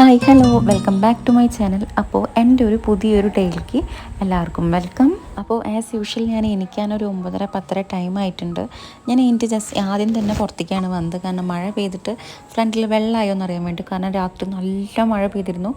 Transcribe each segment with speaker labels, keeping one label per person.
Speaker 1: Hi hello welcome back to my channel. അപ്പോൾ എൻ്റെ ഒരു പുതിയൊരു ഡേയിലേക്ക് എല്ലാവർക്കും വെൽക്കം. അപ്പോൾ ആസ് യൂഷ്വൽ ഞാൻ എണീക്കാനൊരു 9:30-10 ടൈം ആയിട്ടുണ്ട്. ഞാൻ എനിക്ക് ജസ്റ്റ് ആദ്യം തന്നെ പുറത്തേക്കാണ് വന്നത്, കാരണം മഴ പെയ്തിട്ട് ഫ്രണ്ടിൽ വെള്ളമായോ എന്നറിയാൻ വേണ്ടി. കാരണം രാത്രി നല്ല മഴ പെയ്തിരുന്നു.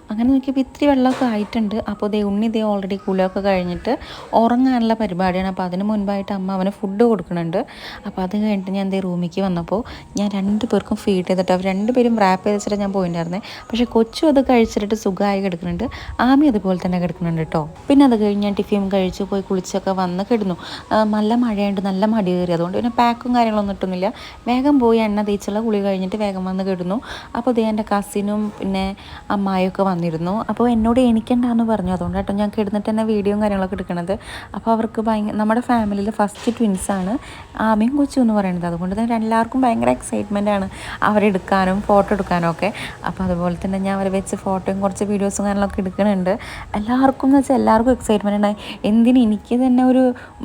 Speaker 1: അങ്ങനെ നോക്കിയപ്പോൾ ഇത്തിരി വെള്ളമൊക്കെ ആയിട്ടുണ്ട്. അപ്പോൾ ഉണ്ണി ഓൾറെഡി കുളിയൊക്കെ കഴിഞ്ഞിട്ട് ഉറങ്ങാനുള്ള പരിപാടിയാണ്. അപ്പോൾ അതിന് മുൻപായിട്ട് അമ്മ അവന് ഫുഡ് കൊടുക്കുന്നുണ്ട്. അപ്പോൾ അത് കഴിഞ്ഞിട്ട് ഞാൻ റൂമിലേക്ക് വന്നപ്പോൾ ഞാൻ 2 പേർക്കും ഫീഡ് ചെയ്തിട്ട് അവർ 2 പേരും റാപ്പ് ചെയ്ത് വെച്ചിട്ട് ഞാൻ പോയിട്ടുണ്ടായിരുന്നേ. പക്ഷേ കൊച്ചു അത് കഴിച്ചിട്ട് സുഖമായി കിടക്കുന്നുണ്ട്, ആമി അതുപോലെ തന്നെ കിടക്കുന്നുണ്ട് കേട്ടോ. പിന്നെ അത് കഴിഞ്ഞ് ഞാൻ ടിഫിൻ കഴിച്ച് പോയി കുളിച്ചൊക്കെ വന്ന് കിടന്നു. നല്ല മഴയുണ്ട്, നല്ല മടി കയറി, അതുകൊണ്ട് പിന്നെ പാക്കും കാര്യങ്ങളൊന്നും ഇട്ടുന്നില്ല. വേഗം പോയി എണ്ണ തേച്ചുള്ള കുളി കഴിഞ്ഞിട്ട് വേഗം വന്ന് കിടന്നു. അപ്പോൾ ഇത് എൻ്റെ കസിനും പിന്നെ അമ്മായിയൊക്കെ വന്നിരുന്നു. അപ്പോൾ എന്നോട് എണീക്കണ്ടെന്ന് പറഞ്ഞു, അതുകൊണ്ട് കേട്ടോ ഞാൻ കിടന്നിട്ട് തന്നെ വീഡിയോയും കാര്യങ്ങളൊക്കെ എടുക്കണത്. അപ്പോൾ അവർക്ക് നമ്മുടെ ഫാമിലിയിൽ ഫസ്റ്റ് ട്വിൻസാണ് ആമയും കൊച്ചു എന്ന് പറയുന്നത്. അതുകൊണ്ട് തന്നെ എല്ലാവർക്കും ഭയങ്കര എക്സൈറ്റ്മെൻ്റ് ആണ് അവരെടുക്കാനും ഫോട്ടോ എടുക്കാനും ഒക്കെ. അപ്പോൾ അതുപോലെ തന്നെ ഞാൻ അവരെ വെച്ച് ഫോട്ടോയും കുറച്ച് വീഡിയോസും കാര്യങ്ങളൊക്കെ എടുക്കുന്നുണ്ട്. എല്ലാവർക്കും എന്ന് വെച്ചാൽ എല്ലാവർക്കും എക്സൈറ്റ്മെൻ്റ് ഉണ്ടായി. എനിക്ക് തന്നെ ഒരു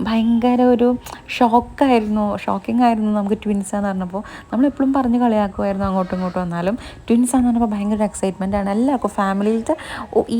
Speaker 1: ഭയങ്കര ഒരു ഷോക്കിംഗ് ആയിരുന്നു നമുക്ക് ട്വിൻസാന്ന് പറഞ്ഞപ്പോൾ. നമ്മളെപ്പോഴും പറഞ്ഞ് കളിയാക്കുമായിരുന്നു അങ്ങോട്ടും ഇങ്ങോട്ടും വന്നാലും. ട്വിൻസാന്ന് പറഞ്ഞപ്പോൾ ഭയങ്കര എക്സൈറ്റ്മെൻ്റ് ആണ് എല്ലാവർക്കും. ഫാമിലിയിലത്തെ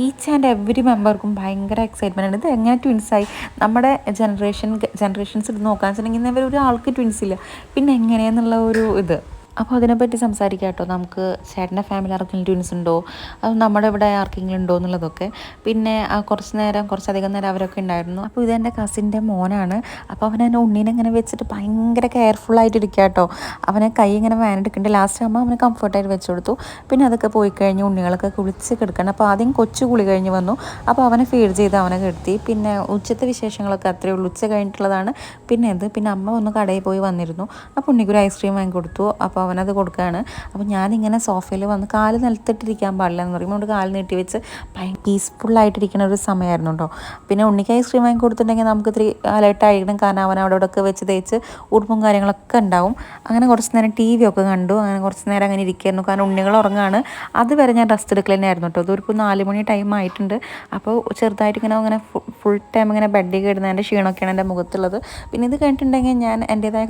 Speaker 1: ഈച്ച് ആൻഡ് എവറി മെമ്പർക്കും ഭയങ്കര എക്സൈറ്റ്മെൻ്റ് ആണ്. ഇത് എങ്ങനെ ട്വിൻസായി? നമ്മുടെ ജനറേഷൻസ് ഇത് നോക്കാൻ വെച്ചിട്ടുണ്ടെങ്കിൽ ഒരാൾക്ക് ട്വിൻസ് ഇല്ല, പിന്നെ എങ്ങനെയെന്നുള്ള ഒരു ഇത്. അപ്പോൾ അതിനെപ്പറ്റി സംസാരിക്കാം കേട്ടോ. നമുക്ക് ചേട്ടൻ്റെ ഫാമിലി ആർക്കെങ്കിലും ട്വിൻസ് ഉണ്ടോ, അത് നമ്മുടെ ഇവിടെ ആർക്കെങ്കിലും ഉണ്ടോ എന്നുള്ളതൊക്കെ. പിന്നെ കുറച്ചധികം നേരം അവരൊക്കെ ഉണ്ടായിരുന്നു. അപ്പോൾ ഇതെൻ്റെ കസിൻ്റെ മോനാണ്. അപ്പോൾ അവനെ ഉണ്ണീനെ ഇങ്ങനെ വെച്ചിട്ട് ഭയങ്കര കെയർഫുള്ളായിട്ട് ഇരിക്കുക കേട്ടോ. അവനെ കൈ ഇങ്ങനെ വേനെടുക്കേണ്ട. ലാസ്റ്റ് ആകുമ്പോൾ അവനെ കംഫർട്ടായിട്ട് വെച്ച് കൊടുത്തു. പിന്നെ അതൊക്കെ പോയി കഴിഞ്ഞ് ഉണ്ണികളൊക്കെ കുളിച്ച് കിടക്കണം. അപ്പോൾ ആദ്യം കൊച്ചു കുളി കഴിഞ്ഞ് വന്നു. അപ്പോൾ അവനെ ഫീഡ് ചെയ്ത് അവനെ കിടത്തി. പിന്നെ ഉച്ചത്തെ വിശേഷങ്ങളൊക്കെ അത്രയേ ഉള്ളൂ. ഉച്ച കഴിഞ്ഞിട്ടുള്ളതാണ്. പിന്നെ അമ്മ ഒന്ന് കടയിൽ പോയി വന്നിരുന്നു. അപ്പോൾ ഉണ്ണിക്കൊരു ഐസ്ക്രീം വാങ്ങി കൊടുത്തു. അപ്പോൾ അവനത് കൊടുക്കുകയാണ്. അപ്പോൾ ഞാനിങ്ങനെ സോഫയിൽ വന്ന് കാല് നിലത്തിട്ടിരിക്കാൻ പാടില്ല എന്ന് പറയുമ്പോൾ കൊണ്ട് കാല് നീട്ടി വെച്ച് പീസ്ഫുള്ളായിട്ടിരിക്കുന്ന ഒരു സമയമായിരുന്നു കേട്ടോ. പിന്നെ ഉണ്ണിക്ക് ഐസ്ക്രീം വാങ്ങി കൊടുത്തിട്ടുണ്ടെങ്കിൽ നമുക്ക് ഇത്തിരി അലേർട്ടായിരിക്കണം, കാരണം അവൻ അവിടെയൊക്കെ വെച്ച് തേച്ച് ഉടുപ്പും കാര്യങ്ങളൊക്കെ ഉണ്ടാവും. അങ്ങനെ കുറച്ച് നേരം TV ഒക്കെ കണ്ടു. അങ്ങനെ കുറച്ച് നേരം അങ്ങനെ ഇരിക്കുകയായിരുന്നു, കാരണം ഉണ്ണികൾ ഉറങ്ങുകയാണ്. അതുവരെ ഞാൻ റെസ്റ്റ് എടുക്കൽ തന്നെയായിരുന്നു കേട്ടോ. ഇതൊരു 4 മണി ടൈം ആയിട്ടുണ്ട്. അപ്പോൾ ചെറുതായിട്ട് ഇങ്ങനെ ഫുൾ ടൈം ഇങ്ങനെ ബെഡിൽ കിടന്നതിൻ്റെ ക്ഷീണമൊക്കെയാണ് എൻ്റെ മുഖത്തുള്ളത്. പിന്നെ ഇത് കഴിഞ്ഞിട്ടുണ്ടെങ്കിൽ ഞാൻ എൻ്റേതായ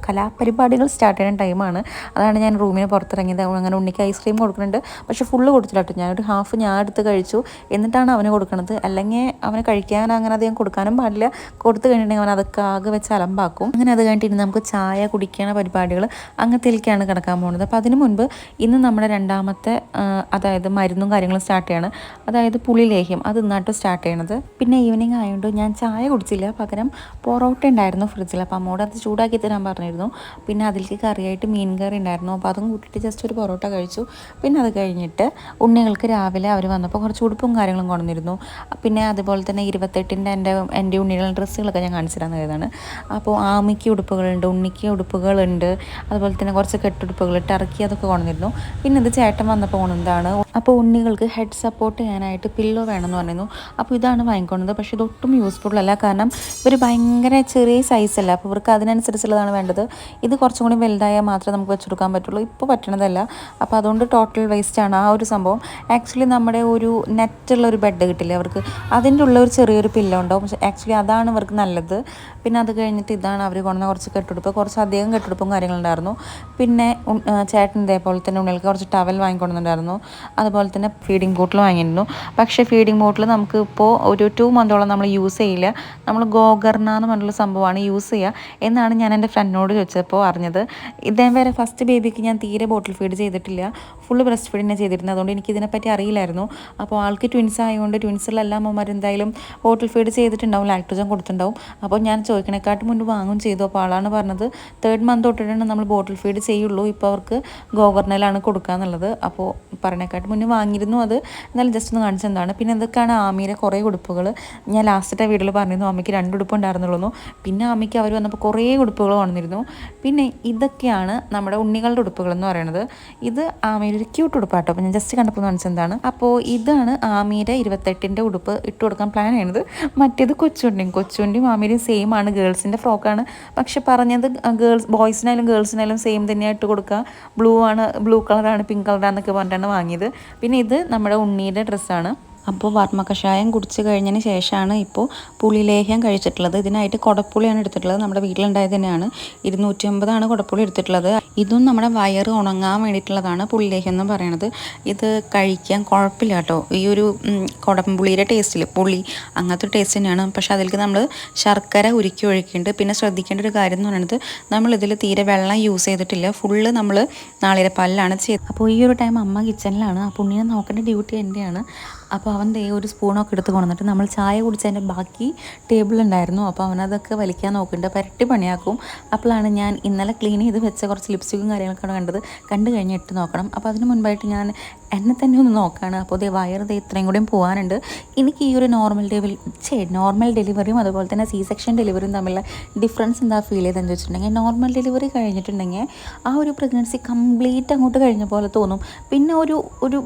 Speaker 1: കലാപരിപാടികൾ സ്റ്റാർട്ട് ചെയ്യുന്ന ടൈമാണ്. അതാണ് ഞാൻ റൂമിന് പുറത്തിറങ്ങിയത്. അങ്ങനെ ഉണ്ണിക്ക് ഐസ്ക്രീം കൊടുക്കുന്നുണ്ട്. പക്ഷേ ഫുള്ള് കൊടുത്തില്ല കേട്ടോ. ഞാനൊരു ഹാഫ് ഞാൻ എടുത്ത് കഴിച്ചു, എന്നിട്ടാണ് അവന് കൊടുക്കുന്നത്. അല്ലെങ്കിൽ അവന് കഴിക്കാൻ അങ്ങനെ അധികം കൊടുക്കാനും പാടില്ല. കൊടുത്തു കഴിഞ്ഞിട്ടുണ്ടെങ്കിൽ അവൻ അതൊക്കെ ആകെ വെച്ച് അലമ്പാക്കും. അങ്ങനെ അത് കഴിഞ്ഞിട്ട് നമുക്ക് ചായ കുടിക്കുന്ന പരിപാടികൾ അങ്ങനത്തേക്കാണ് കിടക്കാൻ പോകുന്നത്. അപ്പോൾ അതിന് മുൻപ് ഇന്ന് നമ്മുടെ രണ്ടാമത്തെ അതായത് മരുന്നും കാര്യങ്ങളും സ്റ്റാർട്ട് ചെയ്യണം. അതായത് പുളിലേഹ്യം, അത് ഇന്നാട്ടോ സ്റ്റാർട്ട് ചെയ്യണത്. പിന്നെ ഈവനിങ് ആയതുകൊണ്ട് ഞാൻ ചായ കുടിച്ചില്ല, പകരം പൊറോട്ട ഉണ്ടായിരുന്നു ഫ്രിഡ്ജിൽ. അപ്പോൾ അമ്മോട് അത് ചൂടാക്കി തരാൻ പറഞ്ഞിരുന്നു. പിന്നെ അതിലേക്ക് കറിയായിട്ട് മീൻ കറി ഉണ്ടായിരുന്നു. അപ്പോൾ അതും കൂട്ടിയിട്ട് ജസ്റ്റ് ഒരു പൊറോട്ട കഴിച്ചു. പിന്നെ അത് കഴിഞ്ഞിട്ട് ഉണ്ണികൾക്ക് രാവിലെ അവർ വന്നപ്പോൾ കുറച്ച് ഉടുപ്പും കാര്യങ്ങളും കൊണ്ടുവന്നിരുന്നു. പിന്നെ അതുപോലെ തന്നെ 28-ൻ്റെ എൻ്റെ ഉണ്ണികളുടെ ഡ്രസ്സുകളൊക്കെ ഞാൻ കാണിച്ചു തരാൻ കരുതാണ്. അപ്പോൾ ആമിക്ക് ഉടുപ്പുകളുണ്ട്, ഉണ്ണിക്ക് ഉടുപ്പുകളുണ്ട്, അതുപോലെ തന്നെ കുറച്ച് കെട്ടുടുപ്പുകൾ ടർക്കി അതൊക്കെ കൊണ്ടുവന്നിരുന്നു. പിന്നെ ഇത് ചേട്ടൻ വന്നപ്പോൾ കൊണ്ടുവന്നതാണ്. അപ്പോൾ ഉണ്ണികൾക്ക് ഹെഡ് സപ്പോർട്ട് ചെയ്യാനായിട്ട് പില്ലോ വേണമെന്ന് പറയുന്നു. അപ്പോൾ ഇതാണ് വാങ്ങിക്കൊണ്ടത്. പക്ഷേ ഇതൊട്ടും യൂസ്ഫുൾ അല്ല, കാരണം ഇവർ ഭയങ്കര ചെറിയ സൈസല്ല. അപ്പോൾ ഇവർക്ക് അതിനനുസരിച്ചുള്ളതാണ് വേണ്ടത്. ഇത് കുറച്ചും കൂടി വലുതായാൽ മാത്രമേ നമുക്ക് വെച്ചെടുക്കാൻ പറ്റുള്ളൂ. ഇപ്പോൾ പറ്റണതല്ല. അപ്പോൾ അതുകൊണ്ട് ടോട്ടൽ വേസ്റ്റാണ് ആ ഒരു സംഭവം. ആക്ച്വലി നമ്മുടെ ഒരു നെറ്റുള്ളൊരു ബെഡ് കിട്ടില്ലേ അവർക്ക്, അതിൻ്റെ ഉള്ള ഒരു ചെറിയൊരു പില്ലോ ഉണ്ടാവും. പക്ഷേ ആക്ച്വലി അതാണ് ഇവർക്ക് നല്ലത്. പിന്നെ അത് കഴിഞ്ഞിട്ട് ഇതാണ് അവർ കൊണ്ടുവന്ന കുറച്ച് കെട്ടുടുപ്പ്, കുറച്ചധികം കെട്ടുടുപ്പും കാര്യങ്ങളുണ്ടായിരുന്നു. പിന്നെ ചേട്ടൻ ഇതേപോലെ തന്നെ ഉണ്ണികൾക്ക് കുറച്ച് ടവൽ വാങ്ങിക്കൊണ്ടുണ്ടായിരുന്നു. അതുപോലെ തന്നെ ഫീഡിങ് ബോട്ടിൽ വാങ്ങിയിരുന്നു. പക്ഷേ ഫീഡിങ് ബോട്ടിൽ നമുക്ക് ഇപ്പോൾ ഒരു 2 മന്തോളം നമ്മൾ യൂസ് ചെയ്യില്ല. നമ്മൾ ഗോകർണ എന്ന് പറഞ്ഞുള്ള സംഭവമാണ് യൂസ് ചെയ്യുക എന്നാണ് ഞാൻ എൻ്റെ ഫ്രണ്ടിനോട് ചോദിച്ചപ്പോൾ അറിഞ്ഞത്. ഇതേവരെ ഫസ്റ്റ് ബേബിക്ക് ഞാൻ തീരെ ബോട്ടിൽ ഫീഡ് ചെയ്തിട്ടില്ല, ഫുള്ള് ബ്രസ്റ്റ് ഫീഡ് തന്നെ ചെയ്തിരുന്നത്. അതുകൊണ്ട് എനിക്കിതിനെപ്പറ്റി അറിയില്ലായിരുന്നു. അപ്പോൾ ആൾക്ക് ട്വിൻസ് ആയതുകൊണ്ട് ട്വിൻസുള്ള എല്ലാ അമ്മമാർ എന്തായാലും ബോട്ടിൽ ഫീഡ് ചെയ്തിട്ടുണ്ടാവും, ലാക്ടോജൻ കൊടുത്തിട്ടുണ്ടാവും. അപ്പോൾ ഞാൻ ചോദിക്കണേക്കാട്ട് മുൻപ് വാങ്ങും ചെയ്തു. അപ്പോൾ ആളാണ് പറഞ്ഞത് 3rd മന്ത് തൊട്ടിട്ടാണ് നമ്മൾ ബോട്ടിൽ ഫീഡ് ചെയ്യുള്ളൂ, ഇപ്പോൾ അവർക്ക് ഗോകർണയിലാണ് കൊടുക്കുക എന്നുള്ളത്. അപ്പോൾ പറയണേക്കാട്ട് മുന്നേ വാങ്ങിയിരുന്നു. അത് എന്നാലും ജസ്റ്റ് ഒന്ന് കാണിച്ചെന്താണ്. പിന്നെ എന്തൊക്കെയാണ് ആമിയുടെ കുറേ ഉടുപ്പുകൾ ഞാൻ ലാസ്റ്റത്തെ വീഡിയോയിൽ പറഞ്ഞിരുന്നു. അമ്മയ്ക്ക് 2 ഉടുപ്പ് ഉണ്ടായിരുന്നുള്ളൂ. പിന്നെ അമ്മയ്ക്ക് അവർ വന്നപ്പോൾ കുറേ ഉടുപ്പുകൾ വന്നിരുന്നു. പിന്നെ ഇതൊക്കെയാണ് നമ്മുടെ ഉണ്ണികളുടെ ഉടുപ്പുകൾ എന്ന് പറയുന്നത്. ഇത് ആമയുടെ ഒരു ക്യൂട്ട് ഉടുപ്പാട്ടോ. അപ്പോൾ ഞാൻ ജസ്റ്റ് കണ്ടപ്പോൾ കാണിച്ചെന്താണ്. അപ്പോൾ ഇതാണ് ആമയുടെ 28-ൻ്റെ ഉടുപ്പ് ഇട്ട് കൊടുക്കാൻ പ്ലാൻ ചെയ്യുന്നത്. മറ്റേത് കൊച്ചുണ്ടിയും ആമയുടെയും സെയിം ആണ്, ഗേൾസിൻ്റെ ഫ്രോക്കാണ്. പക്ഷെ പറഞ്ഞത് ബോയ്സിനായാലും ഗേൾസിനായാലും സെയിം തന്നെയാണ് ഇട്ട് കൊടുക്കുക. ബ്ലൂ കളറാണ്, പിങ്ക് കളറാണെന്നൊക്കെ പറഞ്ഞിട്ടാണ് വാങ്ങിയത്. പിന്നെ ഇത് നമ്മുടെ ഉണ്ണിയുടെ ഡ്രസ്സാണ്. അപ്പോൾ വർമ്മകഷായം കുടിച്ച് കഴിഞ്ഞതിന് ശേഷമാണ് ഇപ്പോൾ പുളിലേഹ്യം കഴിച്ചിട്ടുള്ളത്. ഇതിനായിട്ട് കുടപ്പുളിയാണ് എടുത്തിട്ടുള്ളത്. നമ്മുടെ വീട്ടിലുണ്ടായത് തന്നെയാണ്. 250 കുടപ്പുളി എടുത്തിട്ടുള്ളത്. ഇതും നമ്മുടെ വയറ് ഉണങ്ങാൻ വേണ്ടിയിട്ടുള്ളതാണ് പുളിലേഹ്യം എന്ന് പറയണത്. ഇത് കഴിക്കാൻ കുഴപ്പമില്ല കേട്ടോ. ഈ ഒരു കുടംപുളിയുടെ ടേസ്റ്റിൽ പുളി അങ്ങനത്തെ ഒരു ടേസ്റ്റ് തന്നെയാണ്. പക്ഷെ അതിലേക്ക് നമ്മൾ ശർക്കര ഉരുക്കി ഒഴിക്കുന്നുണ്ട്. പിന്നെ ശ്രദ്ധിക്കേണ്ട ഒരു കാര്യം എന്ന് പറയുന്നത് നമ്മളിതിൽ തീരെ വെള്ളം യൂസ് ചെയ്തിട്ടില്ല. ഫുള്ള് നമ്മൾ നാളികേരപ്പാലിലാണ് ചെയ്തത്. അപ്പോൾ ഈ ഒരു ടൈം അമ്മ കിച്ചണിലാണ്. ആ പുണ്ണിനെ നോക്കേണ്ട ഡ്യൂട്ടി എൻ്റെയാണ്. അപ്പോൾ അവൻ ദേ ഒരു സ്പൂണൊക്കെ എടുത്ത് കൊണ്ടുവന്നിട്ട് നമ്മൾ ചായ കുടിച്ചതിൻ്റെ ബാക്കി ടേബിളുണ്ടായിരുന്നു. അപ്പോൾ അവനതൊക്കെ വലിക്കാൻ നോക്കുന്നുണ്ട്. പരട്ടി പണിയാക്കും. അപ്പോഴാണ് ഞാൻ ഇന്നലെ ക്ലീൻ ചെയ്ത് വെച്ച കുറച്ച് ലിപ്സ്റ്റിക്കും കാര്യങ്ങളൊക്കെ കണ്ടു കഴിഞ്ഞ് ഇട്ട് നോക്കണം. അപ്പോൾ അതിന് മുൻപായിട്ട് ഞാൻ എന്നെ തന്നെ ഒന്ന് നോക്കുകയാണ്. അപ്പോൾ ദേ വയറ് ഇത്രയും കൂടിയും പോകാനുണ്ട്. എനിക്ക് ഈ ഒരു നോർമൽ ഡെലിവറിയും അതുപോലെ തന്നെ സി സെക്ഷൻ ഡെലിവറിയും തമ്മിലുള്ള ഡിഫറൻസ് എന്താ ഫീൽ ചെയ്തതെന്ന് വെച്ചിട്ടുണ്ടെങ്കിൽ, നോർമൽ ഡെലിവറി കഴിഞ്ഞിട്ടുണ്ടെങ്കിൽ ആ ഒരു പ്രഗ്നൻസി കംപ്ലീറ്റ് അങ്ങോട്ട് കഴിഞ്ഞ പോലെ തോന്നും. പിന്നെ ഒരു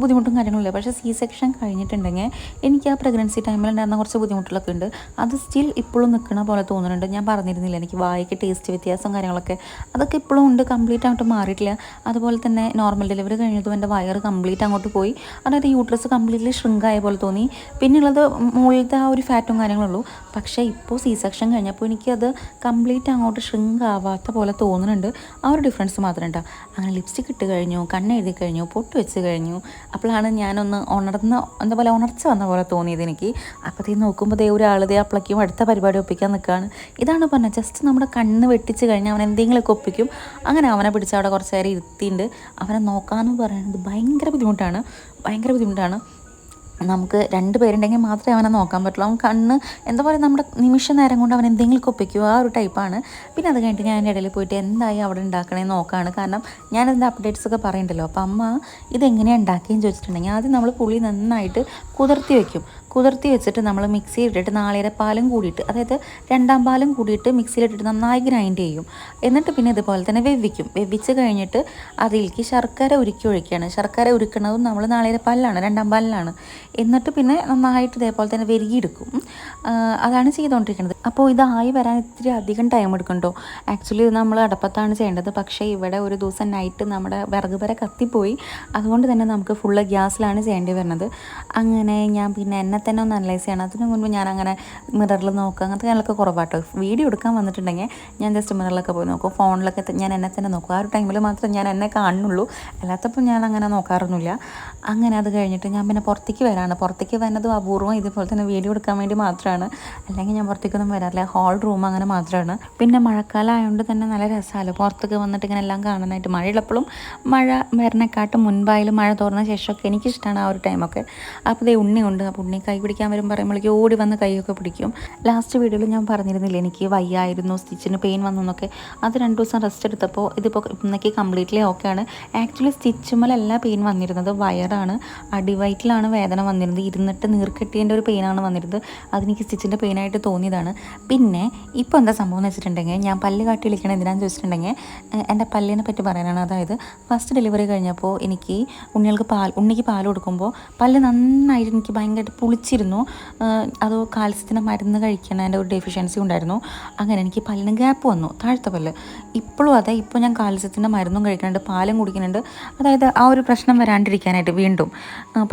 Speaker 1: ബുദ്ധിമുട്ടും കാര്യങ്ങളില്ല. പക്ഷേ സി സെക്ഷൻ കഴിഞ്ഞിട്ടുണ്ടെങ്കിൽ എനിക്ക് ആ പ്രഗ്നൻസി ടൈമിലുണ്ടായിരുന്ന കുറച്ച് ബുദ്ധിമുട്ടുകളൊക്കെ ഉണ്ട്. അത് സ്റ്റിൽ ഇപ്പോഴും നിൽക്കണ പോലെ തോന്നുന്നുണ്ട്. ഞാൻ പറഞ്ഞിരുന്നില്ല എനിക്ക് വായിക്ക് ടേസ്റ്റ് വ്യത്യാസം കാര്യങ്ങളൊക്കെ, അതൊക്കെ ഇപ്പോഴും ഉണ്ട്. കംപ്ലീറ്റ് ആയിട്ട് മാറിയിട്ടില്ല. അതുപോലെ തന്നെ നോർമൽ ഡെലിവറി കഴിഞ്ഞതും എൻ്റെ വയറ് കംപ്ലീറ്റ് അങ്ങോട്ട് പോയി. അതായത് യൂട്രസ് കംപ്ലീറ്റ്ലി ഷ്രിങ്കായ പോലെ തോന്നി. പിന്നെയുള്ളത് മുകളിലത്തെ ആ ഒരു ഫാറ്റും കാര്യങ്ങളുള്ളൂ. പക്ഷേ ഇപ്പോൾ സി സെക്ഷൻ കഴിഞ്ഞപ്പോൾ എനിക്കത് കംപ്ലീറ്റ് അങ്ങോട്ട് ഷ്രിങ്ക് ആവാത്ത പോലെ തോന്നുന്നുണ്ട്. ആ ഒരു ഡിഫറൻസ് മാത്രം ഉണ്ടാവും. അങ്ങനെ ലിപ്സ്റ്റിക് ഇട്ട് കഴിഞ്ഞു, കണ്ണെഴുതി കഴിഞ്ഞു, പൊട്ട് വെച്ച് കഴിഞ്ഞു. അപ്പോഴാണ് ഞാനൊന്ന് ഉണർച്ച വന്ന പോലെ തോന്നിയത് എനിക്ക്. അപ്പോഴത്തേക്ക് നോക്കുമ്പോൾ ഒരാൾ അപ്പോഴേക്കും അടുത്ത പരിപാടി ഒപ്പിക്കാൻ നിൽക്കുകയാണ്. ഇതാണ് പറഞ്ഞത്, ജസ്റ്റ് നമ്മുടെ കണ്ണ് വെട്ടിച്ച് കഴിഞ്ഞാൽ അവൻ എന്തെങ്കിലുമൊക്കെ ഒപ്പിക്കും. അങ്ങനെ അവനെ പിടിച്ച് അവിടെ കുറച്ച് നേരം ഇരുത്തിയിട്ടുണ്ട്. അവനെ നോക്കാമെന്ന് പറയുന്നത് ഭയങ്കര ബുദ്ധിമുട്ടാണ്. നമുക്ക് 2 പേരുണ്ടെങ്കിൽ മാത്രമേ അവനെ നോക്കാൻ പറ്റുള്ളൂ. അവൻ കണ്ണ് എന്താ പറയുക, നമ്മുടെ നിമിഷ നേരം കൊണ്ട് അവൻ എന്തെങ്കിലും ഒപ്പിക്കുക, ആ ഒരു ടൈപ്പാണ്. പിന്നെ അത് കഴിഞ്ഞിട്ട് ഞാൻ എൻ്റെ ഇടയിൽ പോയിട്ട് എന്തായി അവിടെ ഉണ്ടാക്കണേന്ന് നോക്കുകയാണ്. കാരണം ഞാനതിൻ്റെ അപ്ഡേറ്റ്സൊക്കെ പറയുന്നുണ്ടല്ലോ. അപ്പോൾ അമ്മ ഇതെങ്ങനെയാണ് ഉണ്ടാക്കിയെന്ന് ചോദിച്ചിട്ടുണ്ടെങ്കിൽ, ആദ്യം നമ്മൾ പുളി നന്നായിട്ട് കുതിർത്തി വെച്ചിട്ട് നമ്മൾ മിക്സിയിലിട്ടിട്ട് നാളികേരപ്പാലും കൂടിയിട്ട്, അതായത് 2ാം പാലും കൂടിയിട്ട് മിക്സിയിലിട്ടിട്ട് നന്നായി ഗ്രൈൻഡ് ചെയ്യും. എന്നിട്ട് പിന്നെ ഇതുപോലെ തന്നെ വെവിച്ച് കഴിഞ്ഞിട്ട് അതിലേക്ക് ശർക്കര ഉരുക്കി ഒഴിക്കുകയാണ്. ശർക്കര ഉരുക്കണതും നമ്മൾ നാളികേരപ്പാലിലാണ്, 2ാം പാലിലാണ്. എന്നിട്ട് പിന്നെ നന്നായിട്ട് ഇതേപോലെ തന്നെ വെരുകിയെടുക്കും. അതാണ് ചെയ്തുകൊണ്ടിരിക്കുന്നത്. അപ്പോൾ ഇതായി വരാൻ ഇത്തിരി അധികം ടൈം എടുക്കുന്നുണ്ടോ. ആക്ച്വലി ഇത് നമ്മൾ അടപ്പത്താണ് ചെയ്യേണ്ടത്. പക്ഷേ ഇവിടെ ഒരു ദിവസം നൈറ്റ് നമ്മുടെ വിറക് വരെ കത്തിപ്പോയി. അതുകൊണ്ട് തന്നെ നമുക്ക് ഫുള്ള് ഗ്യാസിലാണ് ചെയ്യേണ്ടി വരുന്നത്. അങ്ങനെ ഞാൻ പിന്നെ എന്നെ തന്നെ ഒന്ന് അനലൈസ് ചെയ്യണം. അതിന് മുൻപ് ഞാൻ അങ്ങനെ മിററിൽ നോക്കുക അങ്ങനത്തെ കാര്യങ്ങളൊക്കെ കുറവാട്ടോ. വീഡിയോ എടുക്കാൻ വന്നിട്ടുണ്ടെങ്കിൽ ഞാൻ ജസ്റ്റ് മിററിലൊക്കെ പോയി നോക്കും. ഫോണിലൊക്കെ ഞാൻ എന്നെ തന്നെ നോക്കും. ആ ഒരു ടൈമിൽ മാത്രം ഞാൻ എന്നെ കാണുന്നുള്ളൂ. അല്ലാത്തപ്പോൾ ഞാൻ അങ്ങനെ നോക്കാറൊന്നുമില്ല. അങ്ങനെ അത് കഴിഞ്ഞിട്ട് ഞാൻ പിന്നെ പുറത്തേക്ക് വരുന്നതും അപൂർവം ഇതുപോലെ തന്നെ വീഡിയോ എടുക്കാൻ വേണ്ടി മാത്രമാണ്. അല്ലെങ്കിൽ ഞാൻ പുറത്തേക്കൊന്നും വരാറില്ല. ഹാൾ റൂം അങ്ങനെ മാത്രമാണ്. പിന്നെ മഴക്കാലം ആയതുകൊണ്ട് തന്നെ നല്ല രസമല്ലോ പുറത്തേക്ക് വന്നിട്ട് ഇങ്ങനെ എല്ലാം കാണാനായിട്ട്. മഴയുള്ളപ്പോഴും മഴ വരുന്നേക്കാട്ടും മുൻപായാലും മഴ തോർന്ന ശേഷമൊക്കെ എനിക്കിഷ്ടമാണ് ആ ഒരു ടൈമൊക്കെ. അപ്പോൾ ഉണ്ണിയുണ്ട്. അപ്പോൾ ഉണ്ണി കൈ പിടിക്കാൻ പറയുമ്പോഴേക്കും ഓടി വന്ന് കൈയൊക്കെ പിടിക്കും. ലാസ്റ്റ് വീഡിയോയിൽ ഞാൻ പറഞ്ഞിരുന്നില്ല എനിക്ക് വയ്യായിരുന്നു, സ്റ്റിച്ചിന് പെയിൻ വന്നു എന്നൊക്കെ. അത് 2 ദിവസം റെസ്റ്റ് എടുത്തപ്പോൾ ഇതിപ്പോൾ ഇന്നേക്ക് കംപ്ലീറ്റ്ലി ഓക്കെയാണ്. ആക്ച്വലി സ്റ്റിച്ചുമ്മലല്ല പെയിൻ വന്നിരുന്നത്, വയറാണ്, അടിവയറ്റിലാണ് വേദന വന്നിരുന്നത്. ഇരുന്നിട്ട് നീർക്കെട്ടിയതിൻ്റെ ഒരു പെയിനാണ് വന്നിരുന്നത്. അതെനിക്ക് സ്റ്റിച്ചിൻ്റെ പെയിനായിട്ട് തോന്നിയതാണ്. പിന്നെ ഇപ്പോൾ എന്താ സംഭവം എന്ന് വെച്ചിട്ടുണ്ടെങ്കിൽ, ഞാൻ പല്ല് കാട്ടി വിളിക്കണം എന്തിനാണെന്ന് ചോദിച്ചിട്ടുണ്ടെങ്കിൽ എൻ്റെ പല്ലിനെ പറ്റി പറയാനാണ്. അതായത് ഫസ്റ്റ് ഡെലിവറി കഴിഞ്ഞപ്പോൾ എനിക്ക് ഉണ്ണിക്ക് പാൽ കൊടുക്കുമ്പോൾ പല്ല് നന്നായിട്ട് എനിക്ക് ഭയങ്കരമായിട്ട് പുളിച്ചിരുന്നു. അത് കാൽസ്യത്തിൻ്റെ മരുന്ന് കഴിക്കണതിൻ്റെ ഒരു ഡെഫിഷ്യൻസി ഉണ്ടായിരുന്നു. അങ്ങനെ എനിക്ക് പല്ലിന് ഗ്യാപ്പ് വന്നു, താഴത്തെ പല്ല്. ഇപ്പോഴും അതെ, ഇപ്പോൾ ഞാൻ കാൽസ്യത്തിൻ്റെ മരുന്നും കഴിക്കുന്നുണ്ട്, പാലും കുടിക്കുന്നുണ്ട്. അതായത് ആ ഒരു പ്രശ്നം വരാണ്ടിരിക്കാനായിട്ട് വീണ്ടും.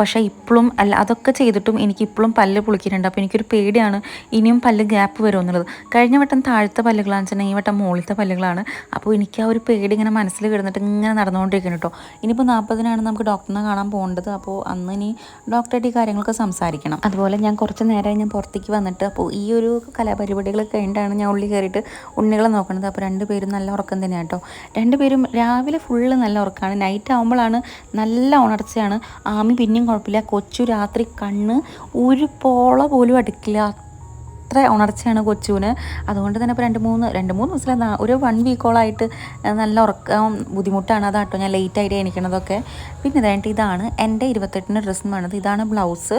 Speaker 1: പക്ഷേ ഇപ്പോഴും അതൊക്കെ ചെയ്തിട്ടും എനിക്കിപ്പോഴും പല്ല് പുളിക്കുന്നുണ്ട്. അപ്പോൾ എനിക്കൊരു പേടിയാണ് ഇനിയും പല്ല് ഗ്യാപ്പ് വരുമോ എന്നുള്ളത്. കഴിഞ്ഞ വട്ടം താഴത്തെ പല്ലുകളാണെന്ന് വെച്ചിട്ടുണ്ടെങ്കിൽ ഈ വട്ടം മുകളിലത്തെ പല്ലുകളാണ്. അപ്പോൾ എനിക്ക് ആ ഒരു പേടി ഇങ്ങനെ മനസ്സിൽ കിടന്നിട്ട് ഇങ്ങനെ നടന്നുകൊണ്ടിരിക്കുന്നു കേട്ടോ. ഇനിയിപ്പോൾ 40-നാണ് നമുക്ക് ഡോക്ടറിനെ കാണാൻ പോകേണ്ടത്. അപ്പോൾ അന്ന് ഇനി ഡോക്ടറായിട്ട് ഈ കാര്യങ്ങളൊക്കെ സംസാരിക്കണം. അതുപോലെ ഞാൻ കുറച്ച് നേരമായി ഞാൻ പുറത്തേക്ക് വന്നിട്ട്, അപ്പോൾ ഈ ഒരു കലാപരിപാടികൾ കഴിഞ്ഞിട്ടാണ് ഞാൻ ഉള്ളിൽ കയറിയിട്ട് ഉണ്ണികളെ നോക്കുന്നത്. അപ്പോൾ 2 പേരും നല്ല ഉറക്കം തന്നെയാണ് കേട്ടോ. 2 പേരും രാവിലെ ഫുള്ള് നല്ല ഉറക്കമാണ്. നൈറ്റ് ആകുമ്പോഴാണ് നല്ല ഉണർച്ചയാണ്. ആമി പിന്നെയും കുഴപ്പമില്ല. കൊച്ചു രാത്രി കണ്ണ് ഒരു പോള പോലും അടിക്കില്ല, അത്ര ഉണർച്ചയാണ് കൊച്ചുവിന്. അതുകൊണ്ട് തന്നെ ഇപ്പോൾ 2-3 ദിവസം ഒരു 1 വീക്കോളായിട്ട് നല്ല ഉറക്കം ബുദ്ധിമുട്ടാണ്. അതാട്ടോ ഞാൻ ലേറ്റായിട്ട് എണീക്കണതൊക്കെ. പിന്നെ ഇതായിട്ട് ഇതാണ് എൻ്റെ 28-ന് ഡ്രസ്സ് വേണത്. ഇതാണ് ബ്ലൗസ്,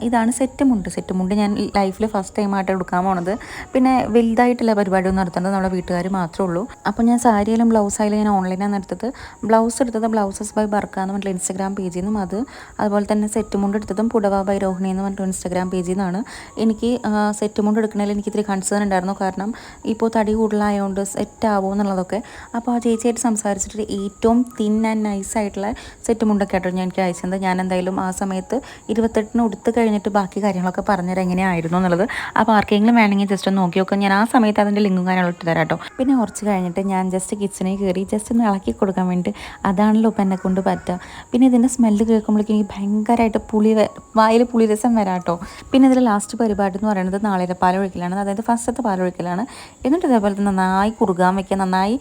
Speaker 1: ഇതാണ് സെറ്റ് മുണ്ട്. ഞാൻ ലൈഫിൽ ഫസ്റ്റ് ടൈമായിട്ട് എടുക്കാൻ പോണത്. പിന്നെ വലുതായിട്ടുള്ള പരിപാടിയൊന്നും നടത്തേണ്ടത് നമ്മുടെ വീട്ടുകാർ മാത്രമേ ഉള്ളൂ. അപ്പോൾ ഞാൻ സാരിയായാലും ബ്ലൗസായാലും ഞാൻ ഓൺലൈനാണ് എടുത്തത്. ബ്ലൗസസ് ബൈ ബർക്ക എന്ന് പറഞ്ഞിട്ട് ഇൻസ്റ്റഗ്രാം പേജിൽ നിന്നും, അതുപോലെ തന്നെ സെറ്റ് മുണ്ട് എടുത്തതും പുടവ ബൈ രോഹിണി എന്ന് പറഞ്ഞിട്ട് ഇൻസ്റ്റഗ്രാം പേജിൽ നിന്നാണ്. എനിക്ക് സെറ്റ് സെറ്റ് മുണ്ട് എടുക്കണതിൽ എനിക്ക് ഇത്തിരി കൺസേൺ ഉണ്ടായിരുന്നു. കാരണം ഇപ്പോൾ തടി കൂടുതലായതുകൊണ്ട് സെറ്റ് ആവുമോ എന്നുള്ളതൊക്കെ. അപ്പോൾ ആ ചേച്ചിയായിട്ട് സംസാരിച്ചിട്ട് ഏറ്റവും തിൻ ആൻഡ് നൈസായിട്ടുള്ള സെറ്റ് മുണ്ടൊക്കെ ആട്ടോ ഞാൻ എനിക്ക് അയച്ചത്. ഞാൻ എന്തായാലും ആ സമയത്ത് 28-ന് ഉടുത്ത് കഴിഞ്ഞിട്ട് ബാക്കി കാര്യങ്ങളൊക്കെ പറഞ്ഞുതരാം എങ്ങനെയായിരുന്നു എന്നുള്ളത്. അപ്പോൾ ആർക്കെങ്കിലും വേണമെങ്കിൽ ജസ്റ്റ് ഒന്ന് നോക്കി നോക്കാം. ഞാൻ ആ സമയത്ത് അതിൻ്റെ ലിങ്കും കാര്യങ്ങളും ഇട്ട് തരാം കേട്ടോ. പിന്നെ കുറച്ച് കഴിഞ്ഞിട്ട് ഞാൻ ജസ്റ്റ് കിച്ചണിൽ കയറി ജസ്റ്റ് ഒന്ന് ഇളക്കി കൊടുക്കാൻ വേണ്ടി. അതാണല്ലോ ഇപ്പം എന്നെ കൊണ്ട് പറ്റുക. പിന്നെ ഇതിൻ്റെ സ്മെല്ല് കേൾക്കുമ്പോഴേക്കും എനിക്ക് ഭയങ്കരമായിട്ട് വായിൽ പുളിരസം വരാം കേട്ടോ. പിന്നെ ഇതിൽ ലാസ്റ്റ് പരിപാടി എന്ന് പറയുന്നത് നാളികേര പാലൊഴിക്കലാണ്. അതായത് ഫസ്റ്റത്തെ പാലൊഴിക്കലാണ്. എന്നിട്ട് ഇതേപോലെ തന്നെ നന്നായി കുറുകാൻ വയ്ക്കുക, നന്നായി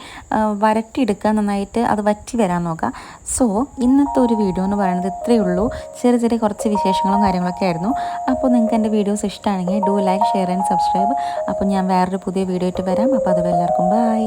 Speaker 1: വരട്ടിയെടുക്കുക, നന്നായിട്ട് അത് വറ്റി വരാൻ നോക്കുക. സോ ഇന്നത്തെ ഒരു വീഡിയോ എന്ന് പറയുന്നത് ഇത്രയേ ഉള്ളൂ. ചെറിയ ചെറിയ കുറച്ച് വിശേഷങ്ങളും കാര്യങ്ങളൊക്കെ ആയിരുന്നു. അപ്പോൾ നിങ്ങൾക്ക് എൻ്റെ വീഡിയോസ് ഇഷ്ടമാണെങ്കിൽ do like, share and subscribe. അപ്പോൾ ഞാൻ വേറൊരു പുതിയ വീഡിയോ ആയിട്ട് വരാം. അപ്പോൾ അതുവരെ എല്ലാവർക്കും ബൈ.